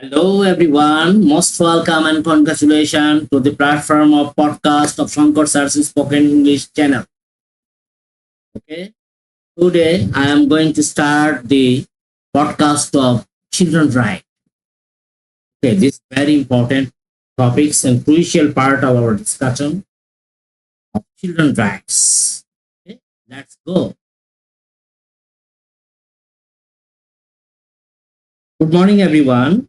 Hello, everyone. Most welcome and congratulations to the platform of podcast of Shanker Spoken English channel. Okay. Today, I am going to start the podcast of children's right. Okay. This very important topics and crucial part of our discussion of children's rights. Okay. Let's go. Good morning, everyone.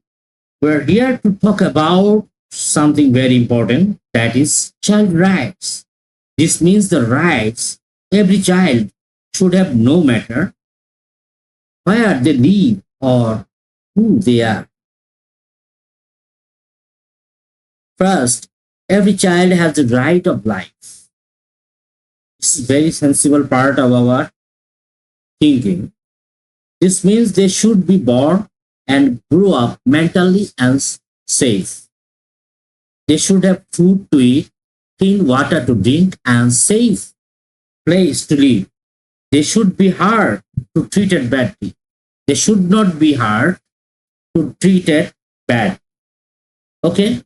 We're here to talk about something very important, that is child rights. This means the rights every child should have, no matter where they live or who they are. First, every child has the right of life. This is a very sensible part of our thinking. This means they should be born and grow up mentally and safe. They should have food to eat, clean water to drink, and safe place to live. They should be hard to treated badly. They should not be hard to treated bad. Okay.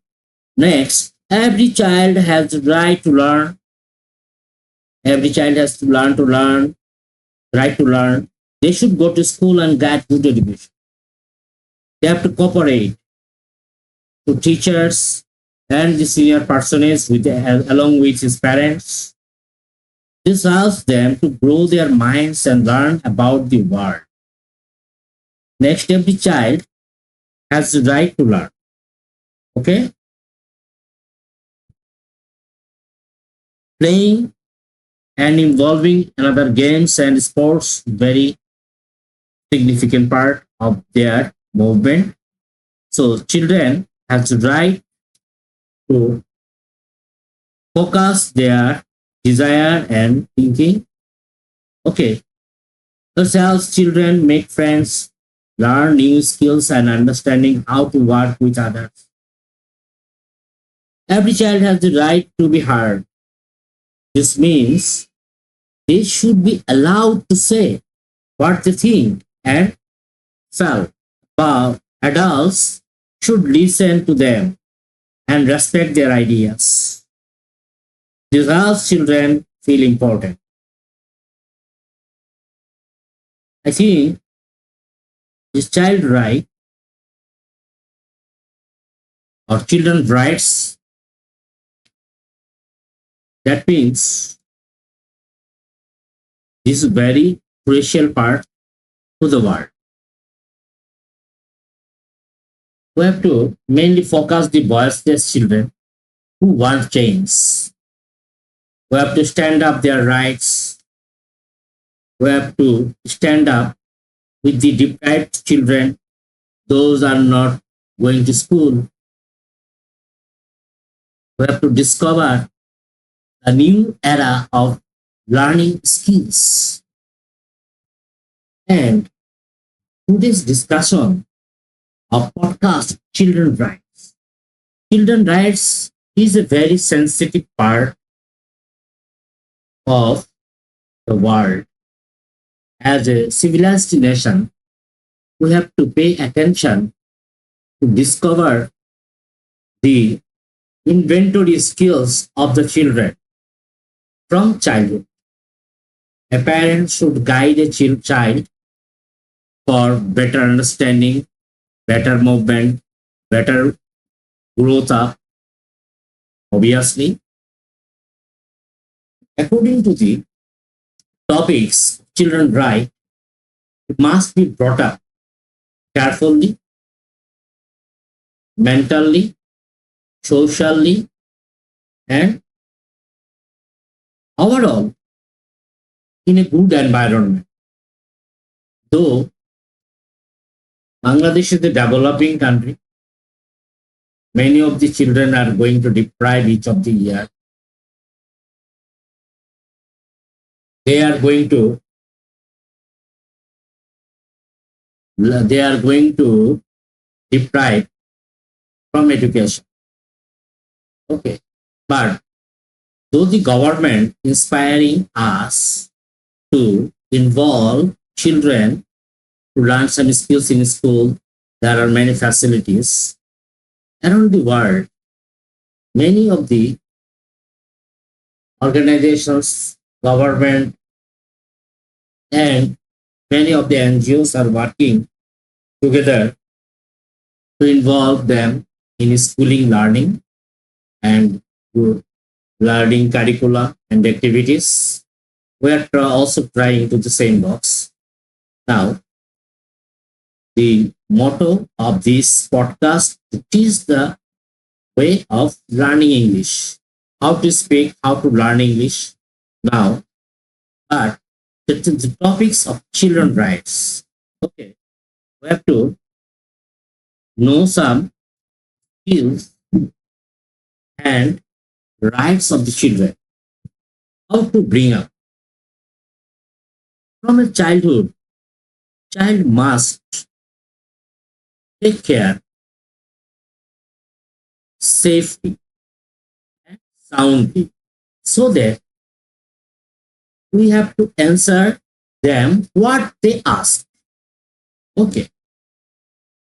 Next, every child has the right to learn. Every child has to learn, right to learn. They should go to school and get good education. They have to cooperate to teachers and the senior personage along with his parents. This helps them to grow their minds and learn about the world. Next, every child has the right to learn. Okay? Playing and involving in other games and sports, very significant part of their movement. So children have the right to focus their desire and thinking. Okay. This helps children make friends, learn new skills, and understanding how to work with others. Every child has the right to be heard. This means they should be allowed to say what they think and feel. But adults should listen to them and respect their ideas. This helps children feel important. I think this child right or children's rights, that means this is a very crucial part to the world. We have to mainly focus the voiceless children who want change. We have to stand up their rights. We have to stand up with the deprived children. Those are not going to school. We have to discover a new era of learning skills. And today's discussion of podcast children rights. Children rights is a very sensitive part of the world. As a civilized nation, we have to pay attention to discover the inventory skills of the children from childhood. A parent should guide a child for better understanding, better movement, better growth up. Obviously, according to the topics children right, it must be brought up carefully, mentally, socially, and overall in a good environment. Though Bangladesh is a developing country, many of the children are going to deprive each of the year. They are going to deprive from education. Okay. But though the government inspiring us to involve children to learn some skills in school, there are many facilities around the world. Many of the organizations, government, and many of the NGOs are working together to involve them in schooling learning and learning curricula and activities. We are also trying to the same box. Now, the motto of this podcast is the way of learning English. How to speak, how to learn English. Now, but the topics of children rights. Okay, we have to know some skills and rights of the children. How to bring up from a childhood. Child must take care, safely, and soundly, so that we have to answer them what they ask. Okay,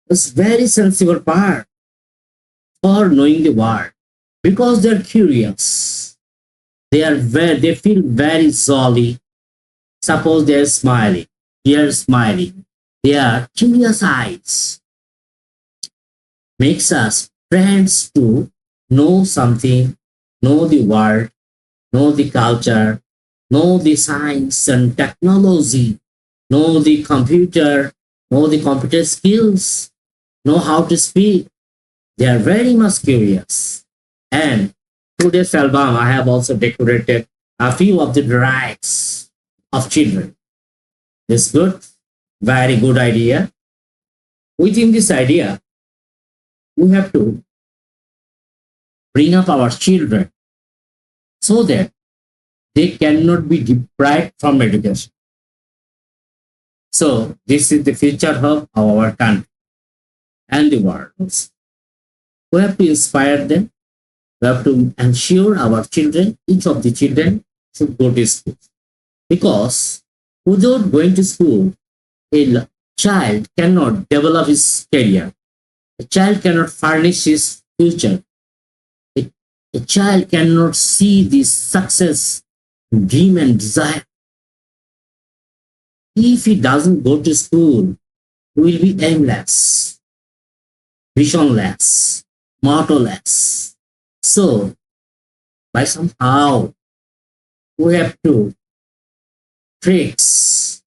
it's very sensible part for knowing the word because they're curious. They feel very jolly. Suppose they're smiling, they're smiling. They are curious eyes. Makes us friends to know something, know the world, know the culture, know the science and technology, know the computer skills, know how to speak. They are very much curious. And today's album, I have also decorated a few of the rights of children. It's good, very good idea. Within this idea, we have to bring up our children so that they cannot be deprived from education. So this is the future of our country and the world. We have to inspire them. We have to ensure our children, each of the children, should go to school. Because without going to school, a child cannot develop his career. A child cannot furnish his future. A child cannot see the success, dream, and desire. If he doesn't go to school, he will be aimless, visionless, mottorless. So, by somehow, we have to tricks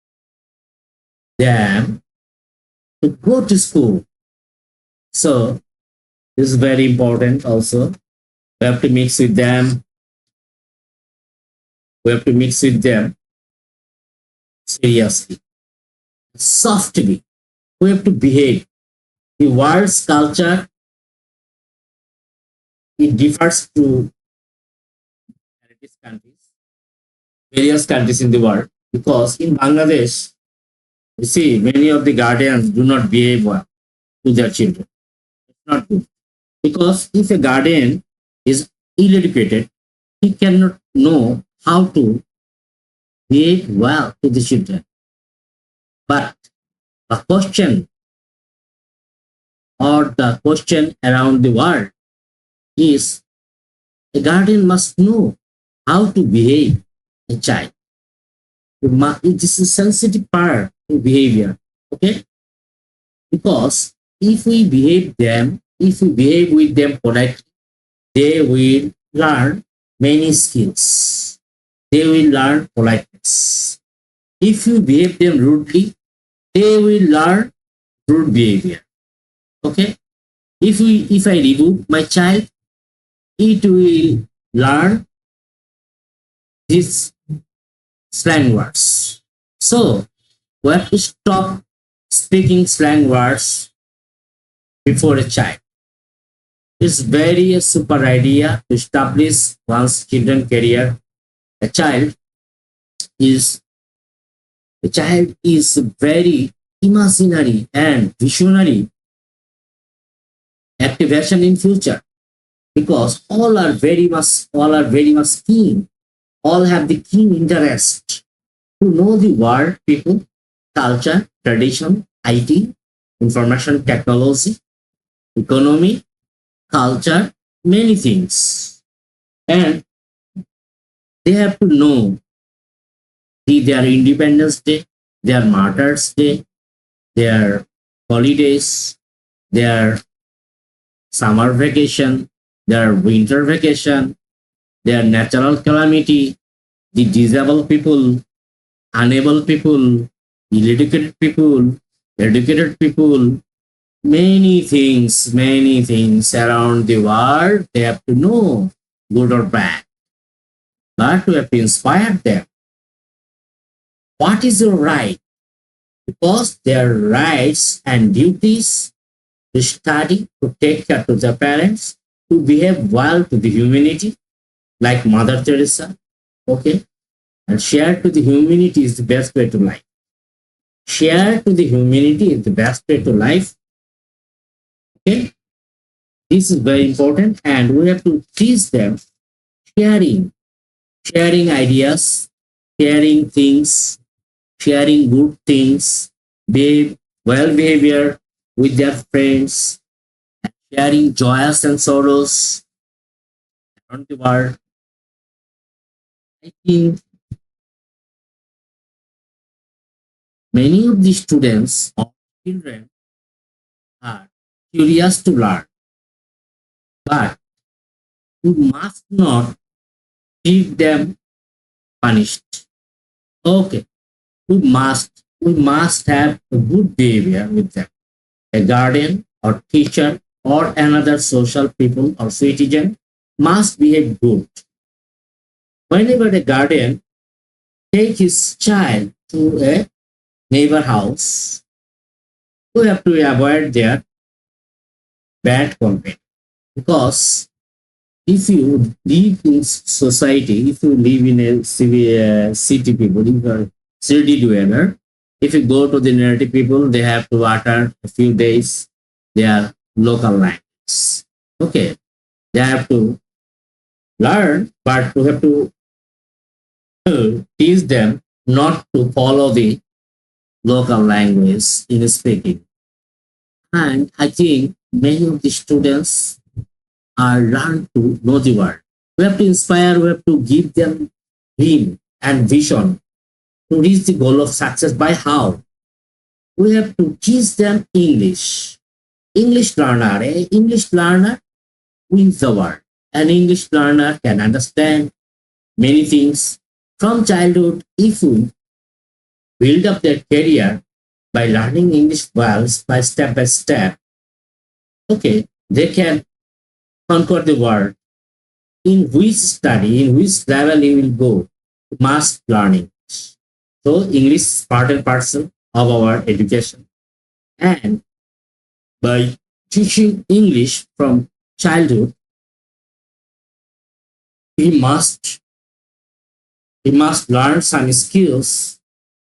them to go to school. So, this is very important also. We have to mix with them. We have to mix with them seriously, softly. We have to behave. The world's culture, it differs to various countries in the world. Because in Bangladesh, you see, many of the guardians do not behave well to their children. It's not good. Because if a guardian is ill-educated, he cannot know how to behave well to the children. But the question around the world is a guardian must know how to behave a child. It is a sensitive part of behavior. Okay? Because if we behave with them politely, they will learn many skills. They will learn politeness. If you behave them rudely, they will learn rude behavior. Okay? If I remove my child, it will learn these slang words. So we have to stop speaking slang words before a child. It's very a super idea to establish one's children career. A child is very imaginary and visionary activation in future because all are very much keen. All have the keen interest to know the world, people, culture, tradition, IT, information technology, economy, culture, many things. And they have to know their Independence Day, their Martyrs Day, their holidays, their summer vacation, their winter vacation, their natural calamity, the disabled people, unable people, ill-educated people, educated people, many things around the world. They have to know, good or bad, but we have to inspire them. What is your right? Because their rights and duties to study, to take care to their parents, to behave well to the humanity, like Mother Teresa, okay? And share to the humanity is the best way to life. Share to the humanity is the best way to life, okay? This is very important, and we have to teach them sharing, sharing ideas, sharing things, sharing good things, behave, well behavior with their friends, sharing joys and sorrows around the world. I think many of the students or children are curious to learn, but you must not keep them punished. Okay, we must have a good behavior with them. A guardian or teacher or another social people or citizen must behave good. Whenever a guardian take his child to a neighbor house, we have to avoid their bad company. Because if you live in society, if you live in a city people, if you are city dweller, if you go to the native people, they have to utter a few days their local language. Okay, they have to learn, but we have to teach them not to follow the local language in speaking. And I think many of the students are learn to know the word. We have to inspire, we have to give them dream and vision to reach the goal of success. By how? We have to teach them English. English learner, English learner wins the world. An English learner can understand many things from childhood. If we build up their career by learning English well by step, okay, they can conquer the world. In which study, in which level you will go, mass learning. So English is part and parcel of our education. And by teaching English from childhood, he must he must learn some skills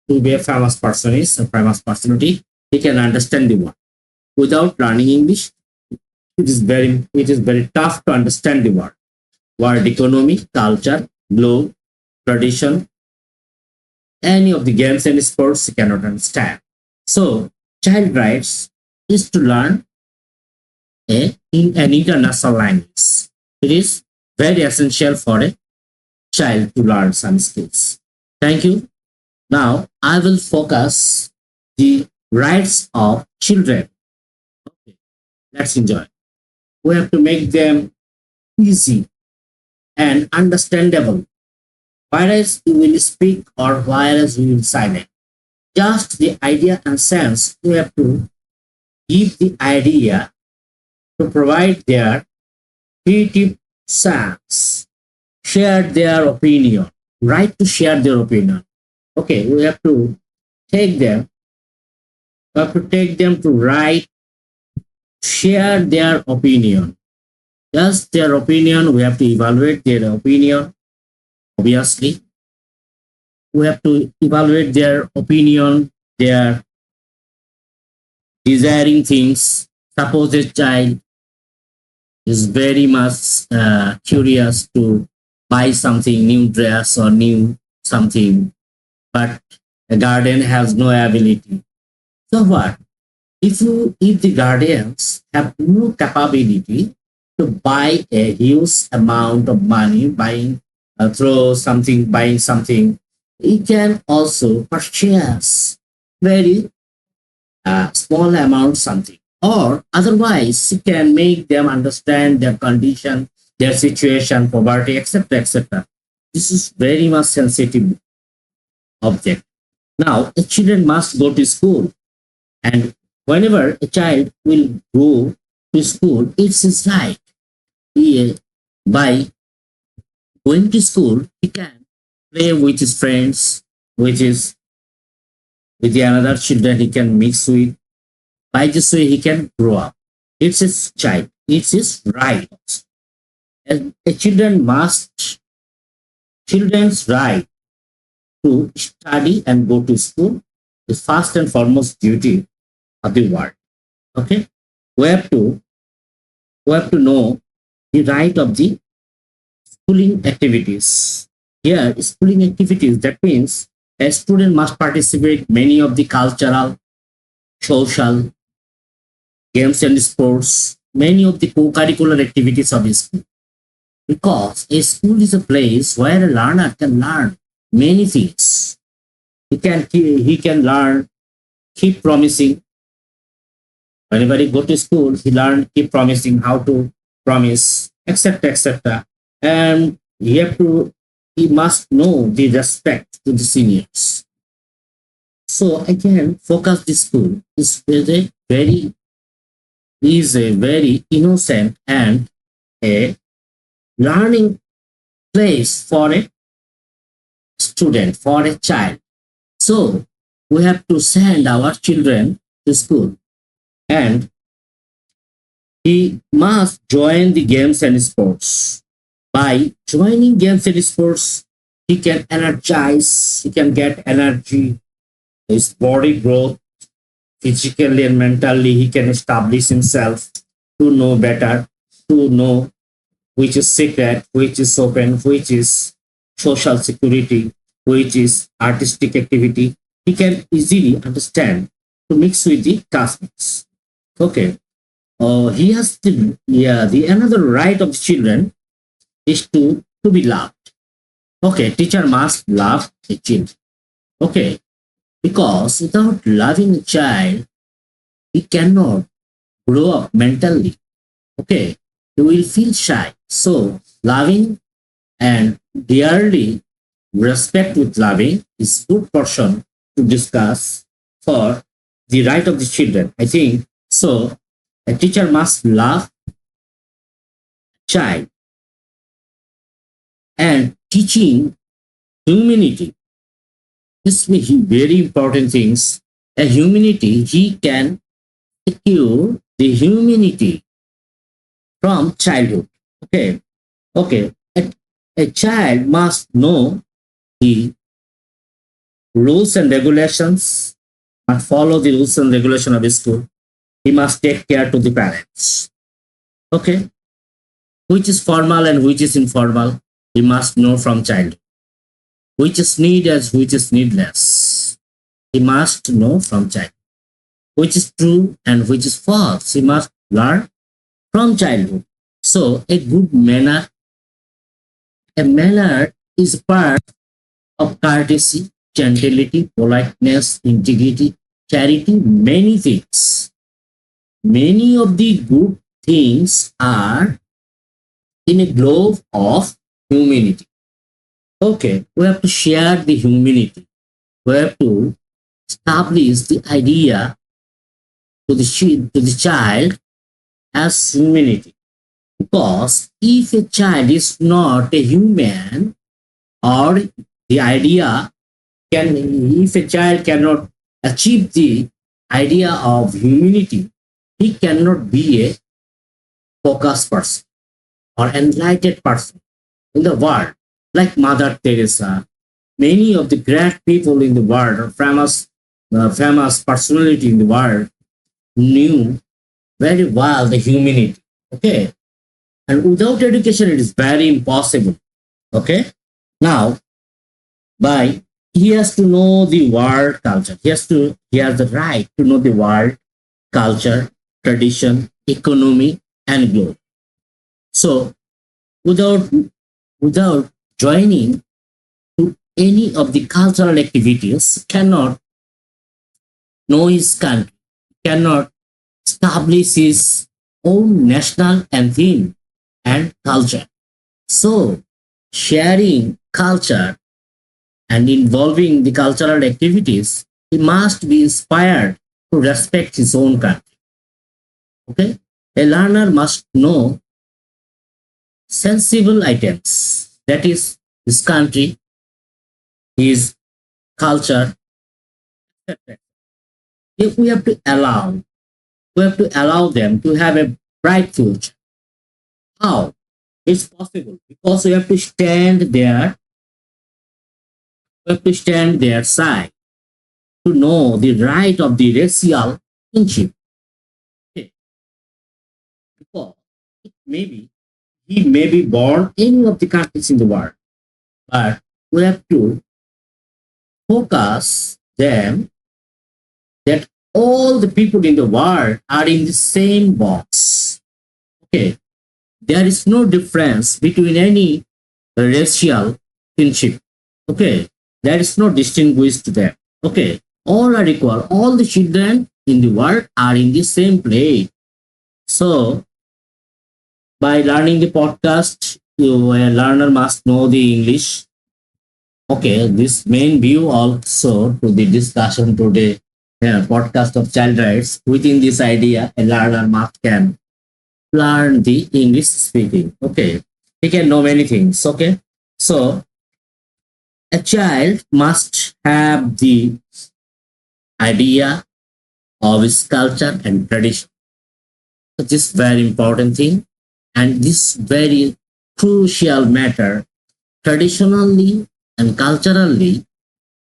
to be a famous person, is a famous personality. He can understand the world. Without learning English, it is very tough to understand the world. World economy, culture, law, tradition, any of the games and sports he cannot understand. So, child rights is to learn in an international language. It is very essential for a child to learn some skills. Thank you. Now, I will focus the rights of children. Okay, let's enjoy. We have to make them easy and understandable. Whereas you will speak or whereas you will silent. Just the idea and sense, we have to give the idea to provide their creative sense, share their opinion, right to share their opinion. Okay, we have to take them to write, share their opinion. Just their opinion, we have to evaluate their opinion. Obviously, we have to evaluate their opinion, their desiring things. Suppose a child is very much curious to buy something, new dress or new something, but a guardian has no ability. So what? If the guardians have no capability to buy a huge amount of money, buying something, he can also purchase very small amount something, or otherwise he can make them understand their condition, their situation, poverty, etc., etc. This is very much sensitive object. Now, the children must go to school, and whenever a child will go to school, it's his right. He, by going to school, he can play with his friends, which is with the another children he can mix with. By this way, he can grow up. It's his child. It's his right. And a children's right to study and go to school is first and foremost duty of the world. Okay, we have to we have to know the right of the schooling activities. Here, schooling activities, that means a student must participate many of the cultural, social, games and sports, many of the co-curricular activities of a school. Because a school is a place where a learner can learn many things. He can learn, keep promising. Whenever he go to school, he learn, keep promising how to promise, etc., etc. And he must know the respect to the seniors. So again, focus the school is a very innocent and a learning place for a student, for a child. So we have to send our children to school, and he must join the games and sports. By joining games and sports, he can get energy, his body growth, physically and mentally, he can establish himself to know better, to know which is secret, which is open, which is social security, which is artistic activity. He can easily understand to mix with the classmates. Okay. He has the another right of children is to be loved. Okay, teacher must love a child. Okay, because without loving a child, he cannot grow up mentally. Okay, he will feel shy. So loving and dearly respect with loving is good portion to discuss for the right of the children. I think so. A teacher must love child, and teaching humanity is very important things. A humanity, he can secure the humanity from childhood. Okay, okay. A child must know the rules and regulations, must follow the rules and regulation of his school. He must take care to the parents. Okay, which is formal and which is informal, he must know from childhood. Which is needed, which is needless, he must know from childhood. Which is true and which is false, he must learn from childhood. So a manner is part of courtesy, gentility, politeness, integrity, charity, many things. Many of the good things are in a globe of humanity. Okay, we have to share the humanity. We have to establish the idea to the child as humanity. Because if a child is not a human, or the idea can, if a child cannot achieve the idea of humanity, he cannot be a focused person or enlightened person in the world, like Mother Teresa. Many of the great people in the world, or famous personality in the world, knew very well the humanity. Okay, and without education, it is very impossible. Okay, now by he has to know the world culture. He has the right to know the world culture, tradition, economy, and growth. So without without joining to any of the cultural activities, cannot know his country, cannot establish his own national anthem and culture. So sharing culture and involving the cultural activities, he must be inspired to respect his own country. Okay? A learner must know sensible items, that is, his country, his culture. If we have to allow them to have a bright future. How? It's possible because we have to stand their side to know the right of the racial kinship. Okay? Because it may be he may be born any of the countries in the world, but we have to focus them that all the people in the world are in the same box. Okay, there is no difference between any racial kinship. Okay, there is no distinguish to them. Okay, all are equal. All the children in the world are in the same plate. So by learning the podcast, a learner must know the English. Okay, this main view also to the discussion today, podcast of child rights. Within this idea, a learner must can learn the English speaking. Okay, he can know many things. Okay, so a child must have the idea of his culture and tradition. So this very important thing, and this very crucial matter. Traditionally and culturally,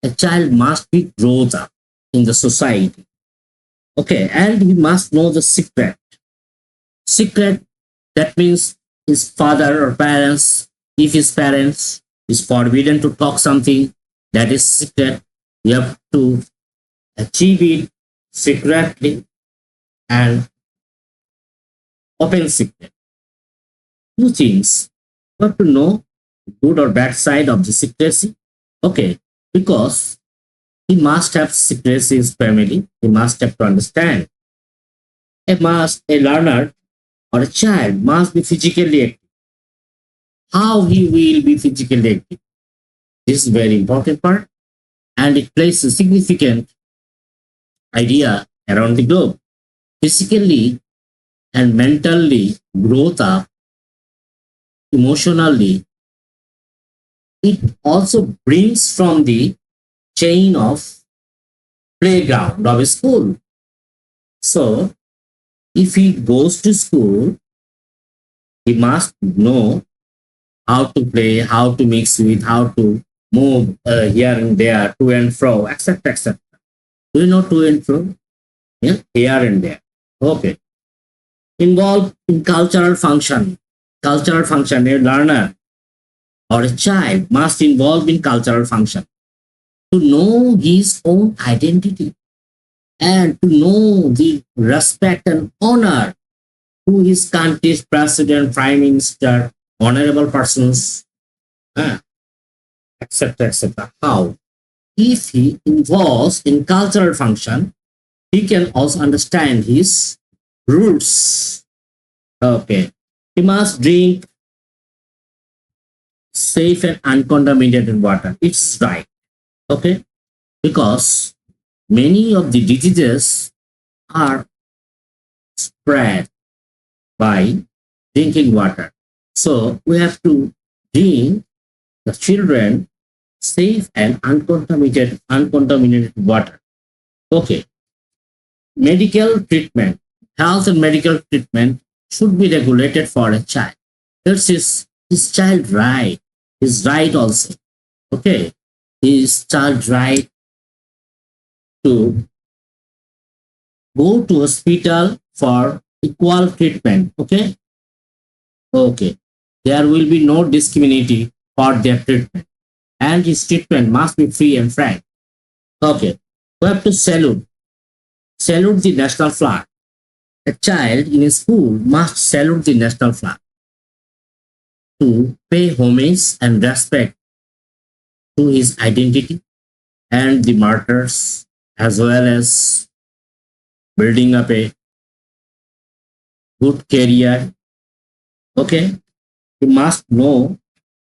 a child must be brought up in the society. Okay, and he must know the secret. Secret, that means his father or parents, if his parents is forbidden to talk something, that is secret. You have to achieve it secretly and open secret. Two things. You have to know good or bad side of the secrecy. Okay, because he must have secrecy in his family. He must have to understand. A learner or a child must be physically active. How he will be physically active? This is very important part, and it plays a significant idea around the globe. Physically and mentally growth up, emotionally, it also brings from the chain of playground of a school. So if he goes to school, he must know how to play, how to mix with, how to move here and there, to and fro, etc. etc. Do you know to and fro? Yeah, here and there. Okay. Involved in cultural function. Cultural function, a learner or a child must involve in cultural function to know his own identity and to know the respect and honor to his country's president, prime minister, honorable persons, etc. etc. How? If he involves in cultural function, he can also understand his roots. Okay. He must drink safe and uncontaminated water. It's right. Okay. Because many of the diseases are spread by drinking water. So we have to drink the children safe and uncontaminated water. Okay. Medical treatment, health and medical treatment should be regulated for a child. This is his child right, his right also. Okay. His child right to go to hospital for equal treatment. Okay. Okay. There will be no discrimination for their treatment. And his treatment must be free and frank. Okay. We have to salute the national flag. A child in a school must salute the national flag to pay homage and respect to his identity and the martyrs, as well as building up a good career. Okay, he must know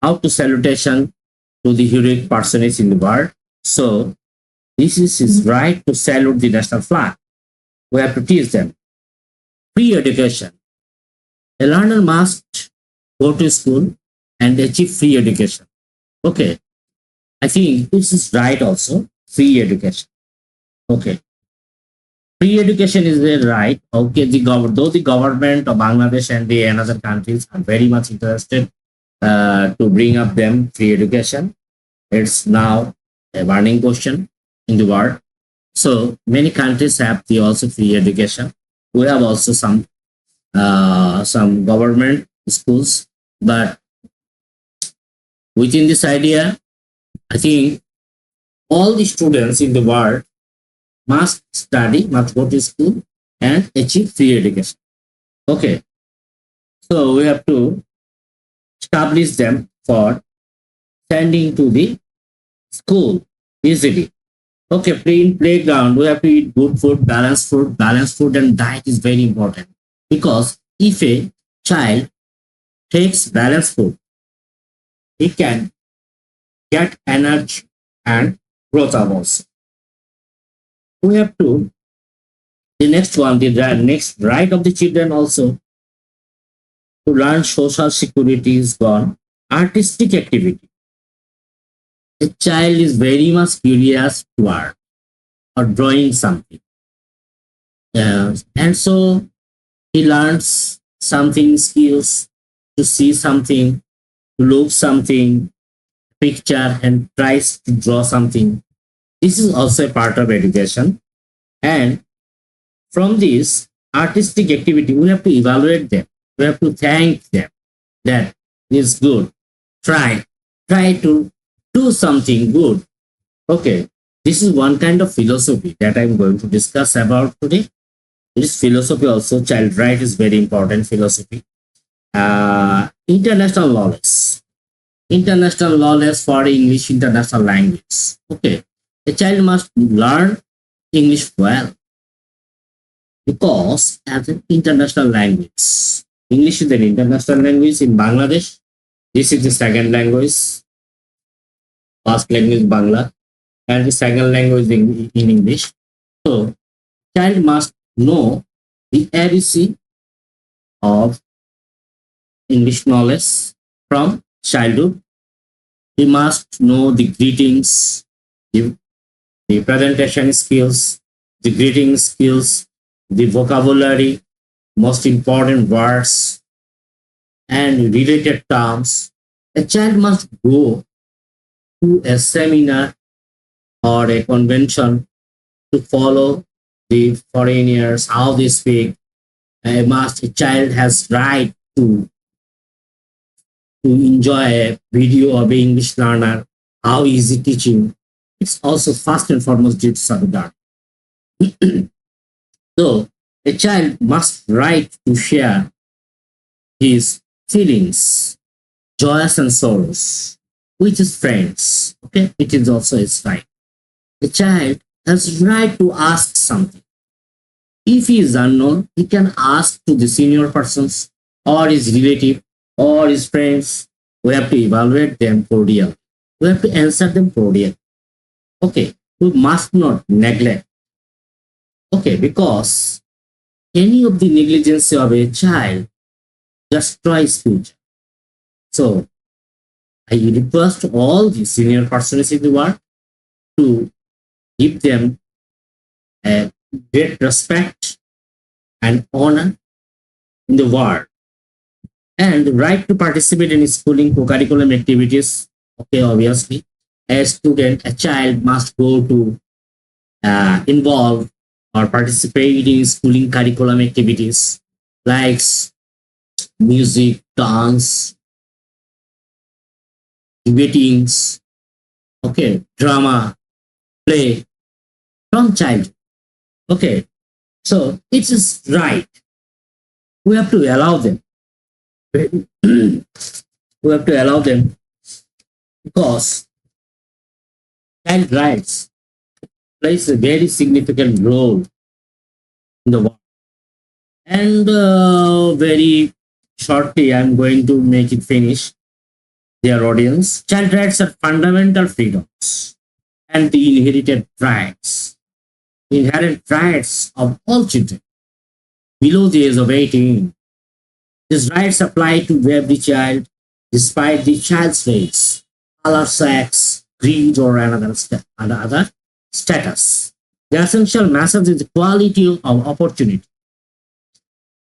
how to salutation to the heroic personage in the world. So this is his right to salute the national flag. We have to teach them. Free education. A learner must go to school and achieve free education. Okay, I think this is right also. Free education. Okay. Free education is a right. Okay, though the government of Bangladesh and the another countries are very much interested to bring up them free education. It's now a burning question in the world. So many countries have the also free education. We have also some government schools, but within this idea, I think all the students in the world must study, must go to school and achieve free education. Okay, so we have to establish them for sending to the school easily. Okay, playground, we have to eat good food, balanced food. Balanced food and diet is very important because if a child takes balanced food, he can get energy and growth up also. We have to, the next one, the next right of the children also to learn social security is gone. Artistic activity. A child is very much curious to art or drawing something. And so he learns something, skills to see something, to look something, picture and tries to draw something. This is also a part of education. And from this artistic activity, we have to evaluate them. We have to thank them that is good. Try to do something good. Okay, this is one kind of philosophy that I'm going to discuss about today. This philosophy also, child right is very important philosophy. International knowledge. International knowledge for English international language. Okay, a child must learn English well because as an international language, English is an international language in Bangladesh. This is the second language. First language Bangla and the second language in English. So, child must know the ABC of English knowledge from childhood. He must know the greetings, the presentation skills, the greeting skills, the vocabulary, most important words, and related terms. A child must go to a seminar or a convention to follow the foreigners, how they speak. A child has right to enjoy a video of an English learner, how easy teaching. It's also first and foremost due to solidarity. So a child must right to share his feelings, joys and sorrows with his friends. Okay, it is also his right. The child has right to ask something. If he is unknown, he can ask to the senior persons or his relative or his friends. We have to evaluate them cordially. We have to answer them cordially. Okay, we must not neglect. Okay, because any of the negligence of a child destroys future. So I request all the senior persons in the world to give them a great respect and honor in the world and the right to participate in schooling co-curriculum activities. Okay, obviously, a student, a child must go to involve or participate in schooling curriculum activities like music, dance, debatings, okay, drama, play from childhood. Okay, so it is right We have to allow them. We have to allow them because child rights plays a very significant role in the world. And very shortly, I'm going to make it finish their audience. Child rights are fundamental freedoms and the inherent rights of all children below the age of 18. These rights apply to every child despite the child's race, color, sex, creed, or another status. The essential message is equality of opportunity.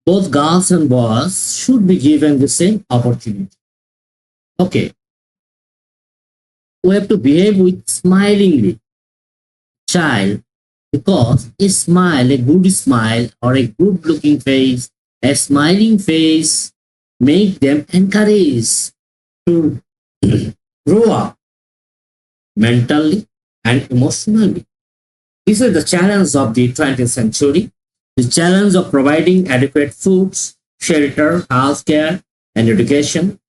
Both girls and boys should be given the same opportunity. Okay, we have to behave with smilingly child because a good smile or a good looking face, a smiling face make them encouraged to grow up mentally and emotionally. This is the challenge of the 20th century, the challenge of providing adequate foods, shelter, healthcare, and education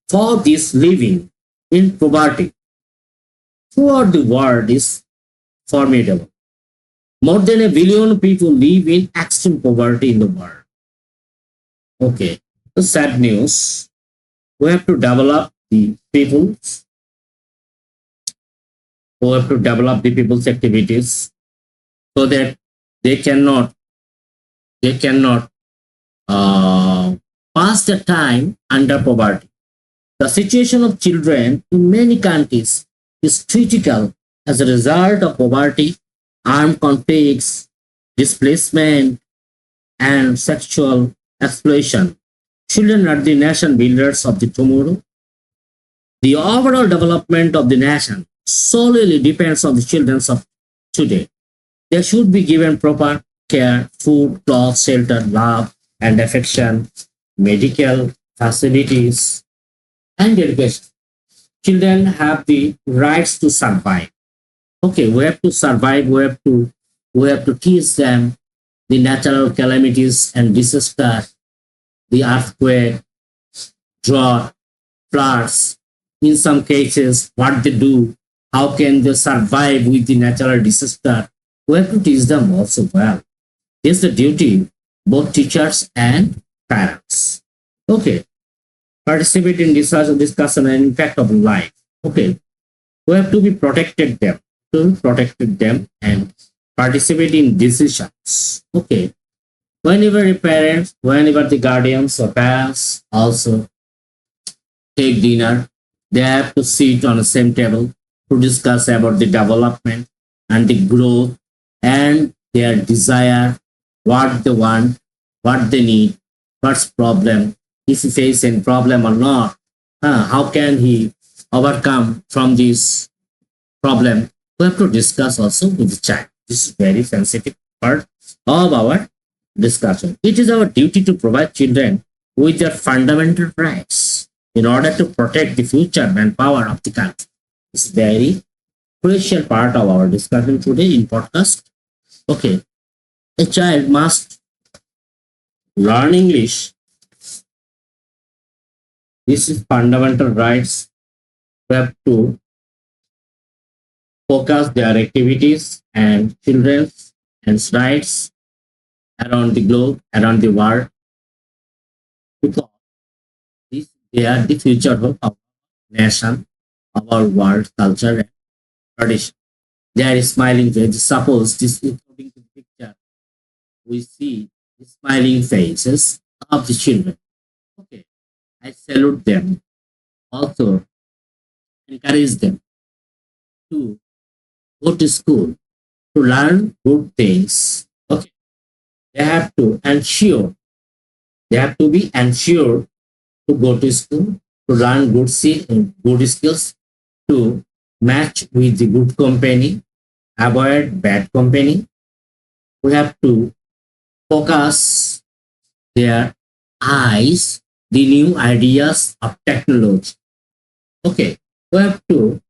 for this living in poverty throughout the world is formidable. More than a billion people live in extreme poverty in the world. Okay, the sad news. We have to develop the people's. We have to develop the people's activities so that they cannot they cannot uh, pass the time under poverty. The situation of children in many countries is critical as a result of poverty, armed conflicts, displacement, and sexual exploitation. Children are the nation builders of the tomorrow. The overall development of the nation solely depends on the children of today. They should be given proper care, food, clothes, shelter, love, and affection, medical facilities, and education. Children have the rights to survive. Okay, we have to survive. We have to teach them the natural calamities and disaster, the earthquake, drought, floods. In some cases, what they do, how can they survive with the natural disaster? We have to teach them also well. It's the duty both teachers and parents. Okay, participate in discussion and impact of life. Okay, we have to be protected them and participate in decisions. Okay, whenever the guardians or parents also take dinner, they have to sit on the same table to discuss about the development and the growth and their desire, what they want, what they need, what's problem, if he face any problem or not, how can he overcome from this problem. We have to discuss also with the child. This is very sensitive part of our discussion. It is our duty to provide children with their fundamental rights in order to protect the future manpower of the country. It's very crucial part of our discussion today in podcast. Okay, a child must learn English. This is fundamental rights. We have to focus their activities and children's and rights around the globe, around the world, because they are the future of our nation, of our world, culture, and tradition. They are smiling faces. Suppose this, according to the picture, we see the smiling faces of the children. Okay, I salute them. Also, encourage them to go to school to learn good things. Okay, they have to ensure, they have to be ensured to go to school, to learn good skills, to match with the good company, avoid bad company. We have to focus their eyes, the new ideas of technology. Okay, we have to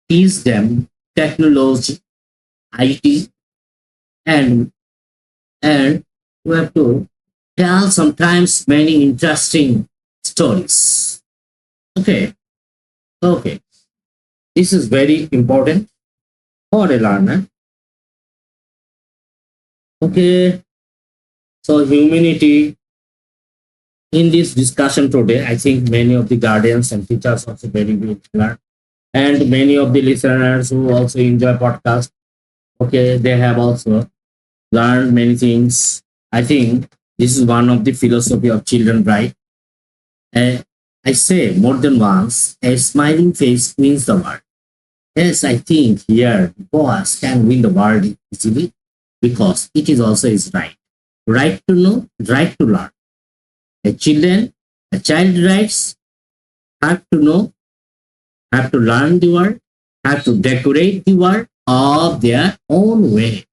teach them technology, IT, and and we have to tell sometimes many interesting stories. Okay, okay. This is very important for a learner. Okay, so humanity in this discussion today, I think many of the guardians and teachers also very good learn, and many of the listeners who also enjoy podcast. Okay, they have also learned many things. I think this is one of the philosophy of children, right? Uh, I say more than once, a smiling face wins the world. Yes, I think here boss can win the world easily because it is also his right. Right to know, right to learn. A child rights have to know, have to learn the world, have to decorate the world of their own way.